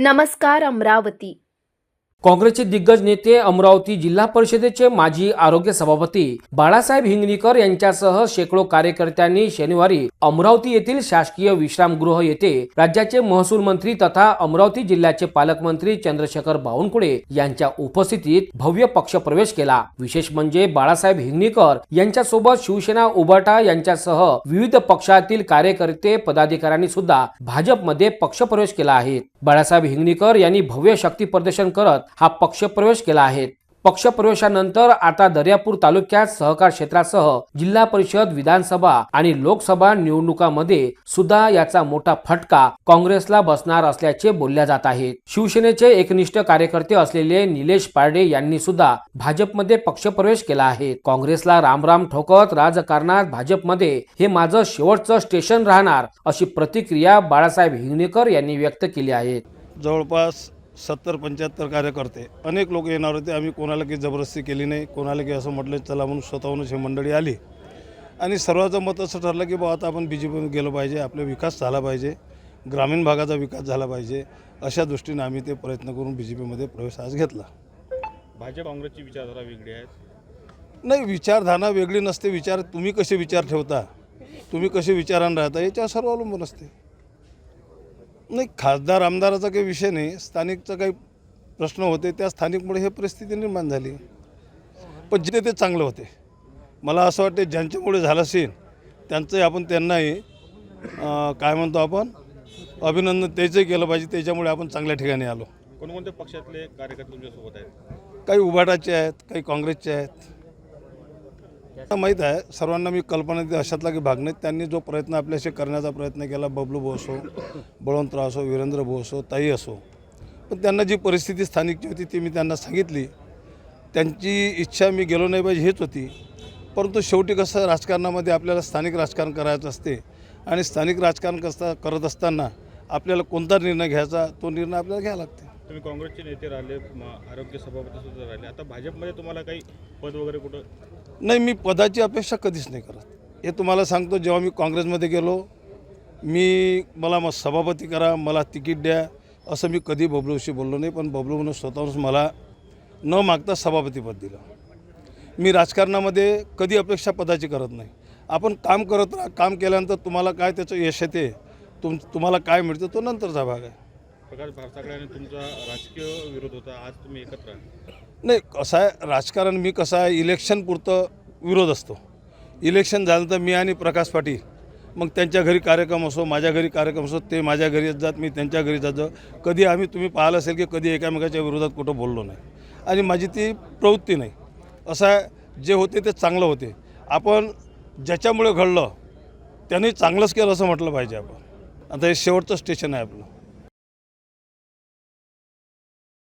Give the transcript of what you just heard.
नमस्कार अमरावती। काँग्रेसचे दिग्गज नेते अमरावती जिल्हा परिषदेचे माजी आरोग्य सभापती बाळासाहेब हिंगणीकर यांच्यासह शेकडो कार्यकर्त्यांनी शनिवारी अमरावती येथील शासकीय विश्रामगृह येथे राज्याचे महसूल मंत्री तथा अमरावती जिल्ह्याचे पालकमंत्री चंद्रशेखर बावनकुळे यांच्या उपस्थितीत भव्य पक्षप्रवेश केला। विशेष म्हणजे बाळासाहेब हिंगणीकर यांच्यासोबत शिवसेना उभाटा यांच्यासह विविध पक्षातील कार्यकर्ते पदाधिकाऱ्यांनी सुद्धा भाजपमध्ये पक्षप्रवेश केला आहे। बाळासाहेब हिंगणीकर यांनी भव्य शक्ती प्रदर्शन करत हा पक्षप्रवेश केला आहे। पक्षप्रवेशानंतर आता दर्यापूर तालुक्यात सहकार क्षेत्रासह जिल्हा परिषद, विधानसभा आणि लोकसभा निवडणुकांमध्ये सुद्धा याचा मोठा फटका काँग्रेसला बसणार असल्याचे बोलले जात आहे। शिवसेनेचे एकनिष्ठ कार्यकर्ते असलेले निलेश पारडे यांनी सुद्धा भाजपमध्ये पक्षप्रवेश केला आहे। काँग्रेसला रामराम ठोकत राजकारणात भाजपमध्ये हे माझं शेवटचं स्टेशन राहणार अशी प्रतिक्रिया बाळासाहेब हिंगणीकर यांनी व्यक्त केली आहे। जवळपास 70-75 कार्यकर्ते अनेक लोक येणार होते। आम्ही कोणाला काही जबरदस्ती केली नाही, कोणाला काही असं म्हटलं चला म्हणून स्वतःहूनच ही मंडळी आली आणि सर्वांचं मत असं ठरलं की आता आपण बीजेपीमध्ये गेलो पाहिजे, आपला विकास झाला पाहिजे, ग्रामीण भागाचा विकास झाला पाहिजे, अशा दृष्टीने आम्ही ते प्रयत्न करून बीजेपीमध्ये प्रवेश आज घेतला। भाजप काँग्रेसची विचारधारा वेगळी आहे? नाही, विचारधारा वेगळी नसते। विचार तुम्ही कसे विचार ठेवता, तुम्ही कसे विचारानं राहता याच्यावर सर्व अवलंबून असते। नाही, खासदार आमदाराचा काही विषय नाही, स्थानिकचा काही प्रश्न होते, त्या स्थानिकमुळे हे परिस्थिती निर्माण झाली। पण जिथे ते चांगलं होते, मला असं वाटते ज्यांच्यामुळे झालं असेल त्यांचंही आपण त्यांनाही काय म्हणतो आपण अभिनंदन त्याचंही केलं पाहिजे। त्याच्यामुळे आपण चांगल्या ठिकाणी आलो। कोणकोणत्या पक्षातले कार्यकर्ते तुमच्यासोबत आहेत? काही उभाटाचे आहेत, काही काँग्रेसचे आहेत। माहीत आहे सर्वांना, मी कल्पना देते अशातला की भाग नाही। त्यांनी जो प्रयत्न आपल्याशी करण्याचा प्रयत्न केला, बबलू भाऊ असो, बळवंतराव असो, वीरेंद्र भाऊ असो, ताई असो, पण त्यांना जी परिस्थिती स्थानिकची होती ती मी त्यांना सांगितली। त्यांची इच्छा मी गेलो नाही पाहिजे हेच होती, परंतु शेवटी कसं राजकारणामध्ये आपल्याला स्थानिक राजकारण करायचं असते आणि स्थानिक राजकारण करत असताना आपल्याला कोणता निर्णय घ्यायचा तो निर्णय आपल्याला घ्यावा लागते। तुम्ही काँग्रेसचे नेते राहिले, आरोग्य सभापती सुद्धा राहिले, आता भाजपमध्ये तुम्हाला काही पद वगैरे कुठं? नाही, मी पदाची अपेक्षा कधीच नाही करत। हे तुम्हाला सांगतो, जेव्हा मी काँग्रेसमध्ये गेलो मला मग सभापती करा, मला तिकीट द्या असं मी कधी बबलूशी बोललो नाही, पण बबलूने स्वतःहूनच मला न मागता सभापतीपद दिलं। मी राजकारणामध्ये कधी अपेक्षा पदाची करत नाही। आपण काम करत राहा, काम केल्यानंतर तुम्हाला काय त्याचं यश येते, तुम्हाला काय मिळतं तो नंतरचा भाग आहे। प्रकाश भारसागळे तुमचा राजकीय विरोध होता, आज तुम्ही एकत्र आहात? नाही, कसं आहे राजकारण, मी कसं आहे इलेक्शन पुरतं विरोध असतो। इलेक्शन झालं तर मी आणि प्रकाश पाटील मग त्यांच्या घरी कार्यक्रम असो, माझ्या घरी कार्यक्रम असो, ते माझ्या घरी येत जात, मी त्यांच्या घरी जातो। कधी तुम्ही पाहिलं असेल की कधी एकामेकाच्या विरोधात कुठं बोललो नाही आणि माझी ती प्रवृत्ती नाही। असं आहे, जे होते ते चांगलं होते। आपण ज्याच्यामुळे घडलं त्यांनी चांगलंच केलं असं म्हटलं पाहिजे आपण। आता हे शेवटचं स्टेशन आहे आपलं।